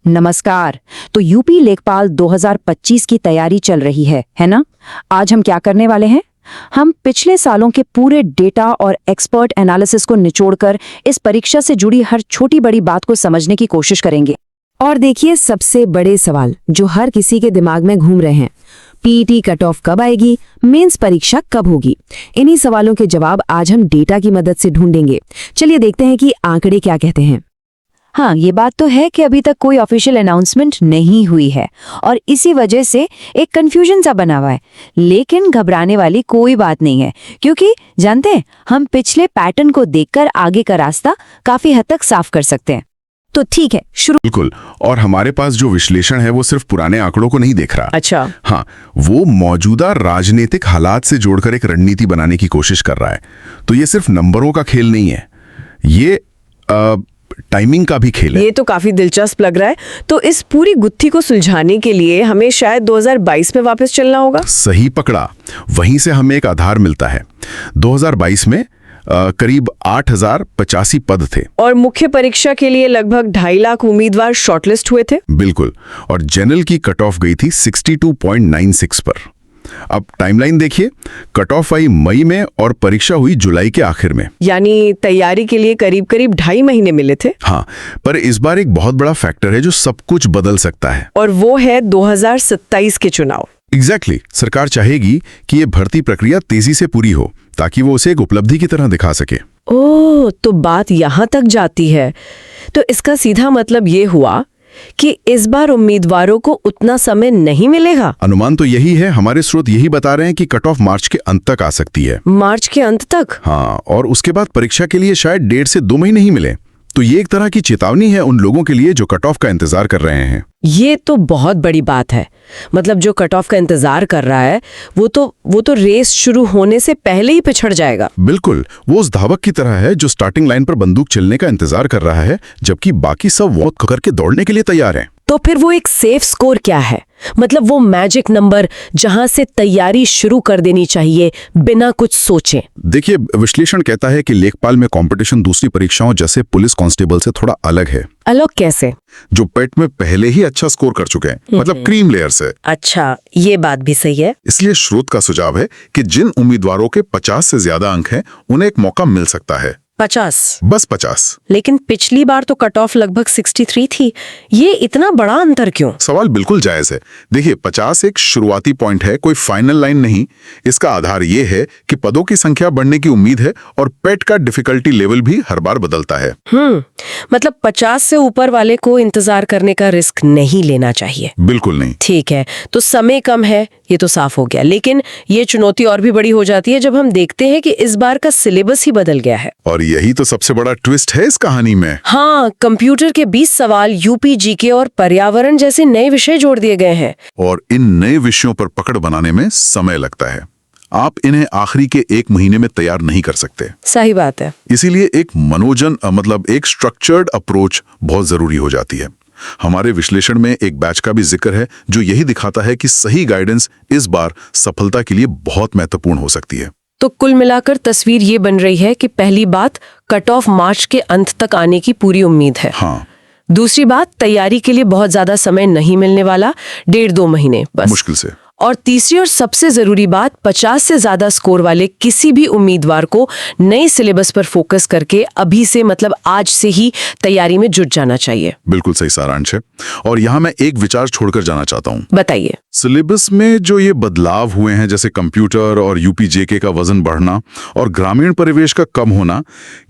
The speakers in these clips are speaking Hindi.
नमस्कार। तो यूपी लेखपाल 2025 की तैयारी चल रही है ना? आज हम क्या करने वाले हैं? हम पिछले सालों के पूरे डेटा और एक्सपर्ट एनालिसिस को निचोड़कर इस परीक्षा से जुड़ी हर छोटी बड़ी बात को समझने की कोशिश करेंगे। और देखिए, सबसे बड़े सवाल जो हर किसी के दिमाग में घूम रहे हैं, पीईटी कट ऑफ कब आएगी, मेंस परीक्षा कब होगी? इन्हीं सवालों के जवाब आज हम डेटा की मदद से ढूंढेंगे। चलिए देखते हैं कि आंकड़े क्या कहते हैं। हाँ, ये बात तो है कि अभी तक कोई ऑफिशियल अनाउंसमेंट नहीं हुई है और इसी वजह से एक कंफ्यूजन सा बना हुआ है। लेकिन घबराने वाली कोई बात नहीं है, क्योंकि जानते हैं, हम पिछले पैटर्न को देखकर आगे का रास्ता काफी हद तक साफ कर सकते हैं। तो ठीक है, शुरू। बिल्कुल। और हमारे पास जो विश्लेषण है वो सिर्फ पुराने आंकड़ों को नहीं देख रहा। अच्छा। हाँ, वो मौजूदा राजनीतिक हालात से जोड़कर एक रणनीति बनाने की कोशिश कर रहा है। तो ये सिर्फ नंबरों का खेल नहीं है, ये टाइमिंग का भी खेल है। ये तो काफी दिलचस्प लग रहा है। तो इस पूरी गुत्थी को सुलझाने के लिए हमें शायद 2022 में वापस चलना होगा। सही पकड़ा। वहीं से हमें एक आधार मिलता है। 2022 में करीब 8085 पद थे और मुख्य परीक्षा के लिए लगभग 2.5 लाख उम्मीदवार शॉर्टलिस्ट हुए थे। बिल्कुल। और जनरल की कट ऑफ गई थी 62.96 पर। अब टाइमलाइन देखिए, कट ऑफ आई मई में और परीक्षा हुई जुलाई के आखिर में। यानी तैयारी के लिए करीब करीब 2.5 महीने मिले थे। हाँ, पर इस बार एक बहुत बड़ा फैक्टर है जो सब कुछ बदल सकता है, और वो है 2027 के चुनाव। एग्जैक्टली। सरकार चाहेगी कि ये भर्ती प्रक्रिया तेजी से पूरी हो ताकि वो उसे एक उपलब्धि की तरह दिखा सके। ओह, तो बात यहाँ तक जाती है। तो इसका सीधा मतलब ये हुआ कि इस बार उम्मीदवारों को उतना समय नहीं मिलेगा। अनुमान तो यही है। हमारे स्रोत यही बता रहे हैं कि कट ऑफ मार्च के अंत तक आ सकती है। मार्च के अंत तक? हाँ, और उसके बाद परीक्षा के लिए शायद 1.5 से 2 महीने ही मिले। तो ये एक तरह की चेतावनी है उन लोगों के लिए जो कट ऑफ का इंतजार कर रहे हैं। ये तो बहुत बड़ी बात है। मतलब जो कट ऑफ का इंतजार कर रहा है वो तो रेस शुरू होने से पहले ही पिछड़ जाएगा। बिल्कुल। वो उस धावक की तरह है जो स्टार्टिंग लाइन पर बंदूक चलने का इंतजार कर रहा है, जबकि बाकी सब वॉक करके दौड़ने के लिए तैयार हैं। तो फिर वो एक सेफ स्कोर क्या है? मतलब वो मैजिक नंबर जहां से तैयारी शुरू कर देनी चाहिए बिना कुछ सोचे। देखिए, विश्लेषण कहता है कि लेखपाल में कंपटीशन दूसरी परीक्षाओं जैसे पुलिस कांस्टेबल से थोड़ा अलग है। अलग कैसे? जो पेट में पहले ही अच्छा स्कोर कर चुके हैं, मतलब क्रीम लेयर से। अच्छा, ये बात भी सही है। इसलिए स्रोत का सुझाव है कि जिन उम्मीदवारों के 50 से ज्यादा अंक हैं, उन्हें एक मौका मिल सकता है। 50? बस 50। लेकिन पिछली बार तो कट ऑफ लगभग 63 थी। ये इतना बड़ा अंतर क्यों? सवाल बिल्कुल जायज है। देखिए, 50 एक शुरुआती पॉइंट है, कोई फाइनल लाइन नहीं। इसका आधार ये है कि पदों की संख्या बढ़ने की उम्मीद है और पेट का डिफिकल्टी लेवल भी हर बार बदलता है। मतलब 50 से ऊपर वाले को इंतजार करने का रिस्क नहीं लेना चाहिए। बिल्कुल नहीं। ठीक है, तो समय कम है, ये तो साफ हो गया। लेकिन ये चुनौती और भी बड़ी हो जाती है जब हम देखते हैं कि इस बार का सिलेबस ही बदल गया है। और यही तो सबसे बड़ा ट्विस्ट है इस कहानी में। हाँ, कंप्यूटर के 20 सवाल, यूपी जीके और पर्यावरण जैसे नए विषय जोड़ दिए गए हैं। और इन नए विषयों पर पकड़ बनाने में समय लगता है। आप इन्हें आखिरी के 1 महीने में तैयार नहीं कर सकते। सही बात है। इसीलिए एक एक स्ट्रक्चर्ड अप्रोच बहुत जरूरी हो जाती है। हमारे विश्लेषण में एक बैच का भी जिक्र है जो यही दिखाता है कि सही गाइडेंस इस बार सफलता के लिए बहुत महत्वपूर्ण हो सकती है। तो कुल मिलाकर तस्वीर ये बन रही है कि पहली बात, कट ऑफ मार्च के अंत तक आने की पूरी उम्मीद है। हाँ। दूसरी बात, तैयारी के लिए बहुत ज्यादा समय नहीं मिलने वाला, 1.5-2 महीने बस, मुश्किल से। और तीसरी और सबसे जरूरी बात, 50 से ज्यादा स्कोर वाले किसी भी उम्मीदवार को नए सिलेबस पर फोकस करके अभी से, मतलब आज से ही तैयारी में जुट जाना चाहिए। बिल्कुल सही सारांश है। और यहाँ मैं एक विचार छोड़कर जाना चाहता हूँ। बताइए। सिलेबस में जो ये बदलाव हुए हैं, जैसे कंप्यूटर और यूपी जेके का वजन बढ़ना और ग्रामीण परिवेश का कम होना,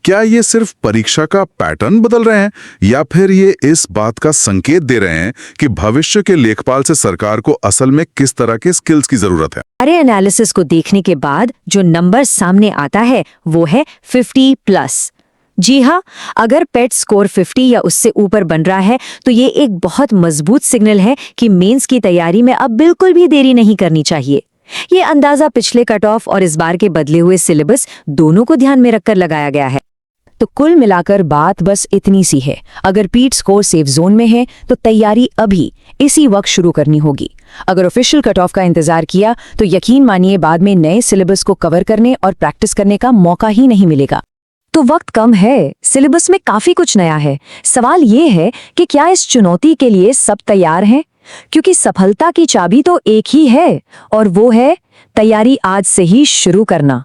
क्या ये सिर्फ परीक्षा का पैटर्न बदल रहे हैं या फिर ये इस बात का संकेत दे रहे हैं कि भविष्य के लेखपाल से सरकार को असल में किस तरह के स्किल्स की जरूरत है? सारे एनालिसिस को देखने के बाद जो नंबर सामने आता है वो है 50+। जी हाँ, अगर पेट स्कोर 50 या उससे ऊपर बन रहा है तो ये एक बहुत मजबूत सिग्नल है कि मेंस की तैयारी में अब बिल्कुल भी देरी नहीं करनी चाहिए। ये अंदाजा पिछले कट ऑफ और इस बार के बदले हुए सिलेबस दोनों को ध्यान में रखकर लगाया गया है। तो कुल मिलाकर बात बस इतनी सी है, अगर पीट स्कोर सेफ जोन में है तो तैयारी अभी इसी वक्त शुरू करनी होगी। अगर ऑफिशियल कट ऑफ का इंतजार किया तो यकीन मानिए बाद में नए सिलेबस को कवर करने और प्रैक्टिस करने का मौका ही नहीं मिलेगा। तो वक्त कम है, सिलेबस में काफी कुछ नया है। सवाल ये है कि क्या इस चुनौती के लिए सब तैयार हैं? क्योंकि सफलता की चाबी तो एक ही है और वो है तैयारी आज से ही शुरू करना।